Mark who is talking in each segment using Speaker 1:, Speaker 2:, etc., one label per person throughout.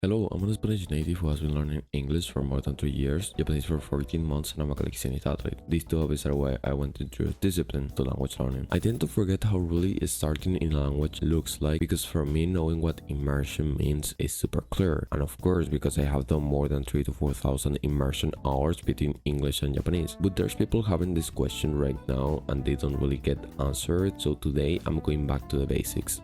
Speaker 1: Hello, I'm a Spanish native who has been learning English for more than 3 years, Japanese for 14 months, and I'm a collectionist athlete. These two hobbies are why I went into discipline to language learning. I tend to forget how really starting in a language looks like because for me knowing what immersion means is super clear. And of course because I have done more than 3 to 4,000 immersion hours between English and Japanese. But there's people having this question right now and they don't really get answered, so today I'm going back to the basics.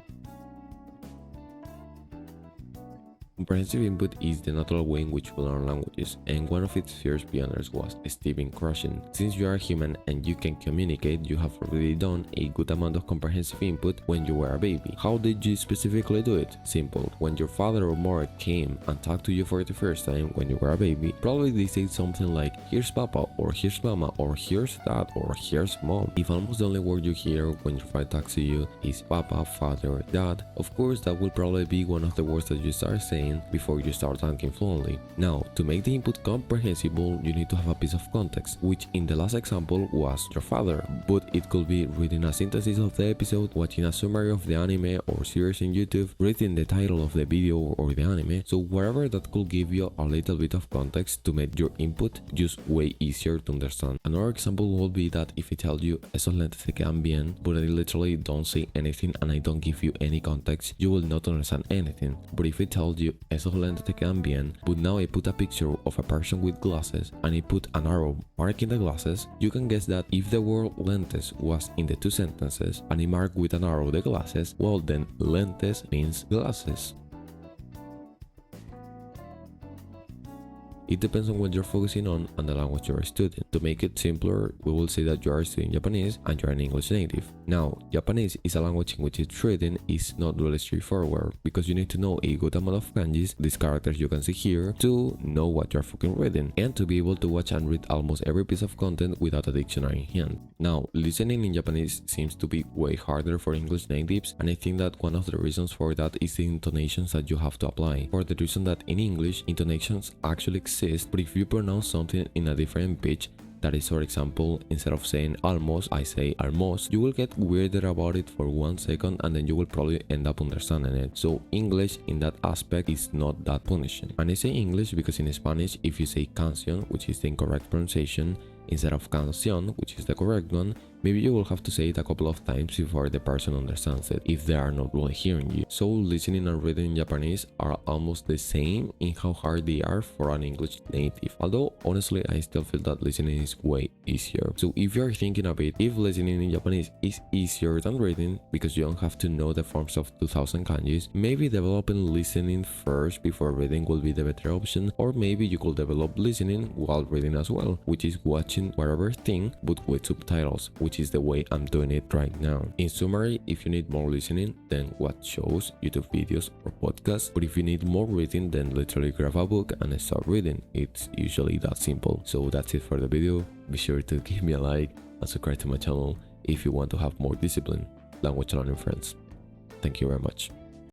Speaker 1: Comprehensive input is the natural way in which we learn languages, and one of its first pioneers was Stephen Krashen. Since you are human and you can communicate, you have already done a good amount of comprehensive input when you were a baby. How did you specifically do it? Simple. When your father or mother came and talked to you for the first time when you were a baby, probably they said something like, "Here's Papa," or "Here's Mama," or "Here's Dad," or "Here's Mom." If almost the only word you hear when your father talks to you is Papa, Father, Dad, of course that will probably be one of the words that you start saying before you start talking fluently. Now, to make the input comprehensible, you need to have a piece of context, which in the last example was your father, but it could be reading a synthesis of the episode, watching a summary of the anime or series in YouTube, reading the title of the video or the anime, so whatever that could give you a little bit of context to make your input just way easier to understand. Another example would be that if I tell you esos lentes te quedan bien, but I literally don't say anything and I don't give you any context, you will not understand anything. But if I told you esos lentes te quedan bien, but now I put a picture of a person with glasses and I put an arrow marking the glasses, you can guess that if the word lentes was in the two sentences and I mark with an arrow the glasses, well then lentes means glasses. It depends on what you're focusing on and the language you're studying. To make it simpler, we will say that you are studying Japanese and you're an English native. Now, Japanese is a language in which its reading is not really straightforward because you need to know a good amount of kanjis, these characters you can see here, to know what you're fucking reading, and to be able to watch and read almost every piece of content without a dictionary in hand. Now, listening in Japanese seems to be way harder for English natives, and I think that one of the reasons for that is the intonations that you have to apply. For the reason that in English, intonations actually exist, but if you pronounce something in a different pitch, that is, for example, instead of saying almost, I say almost, you will get weirded about it for 1 second and then you will probably end up understanding it. So English in that aspect is not that punishing. And I say English because in Spanish, if you say canción, which is the incorrect pronunciation, instead of canción, which is the correct one, maybe you will have to say it a couple of times before the person understands it, if they are not really hearing you. So listening and reading in Japanese are almost the same in how hard they are for an English native. Although, honestly, I still feel that listening is way easier. So if you're thinking of it, if listening in Japanese is easier than reading, because you don't have to know the forms of 2000 kanjis, maybe developing listening first before reading will be the better option, or maybe you could develop listening while reading as well, which is watching whatever thing but with subtitles, which is the way I'm doing it right now. In summary, if you need more listening, then watch shows, YouTube videos or podcasts, but if you need more reading, then literally grab a book and start reading. It's usually that simple. So that's it for the video. Be sure to give me a like and subscribe to my channel if you want to have more discipline, language learning friends. Thank you very much.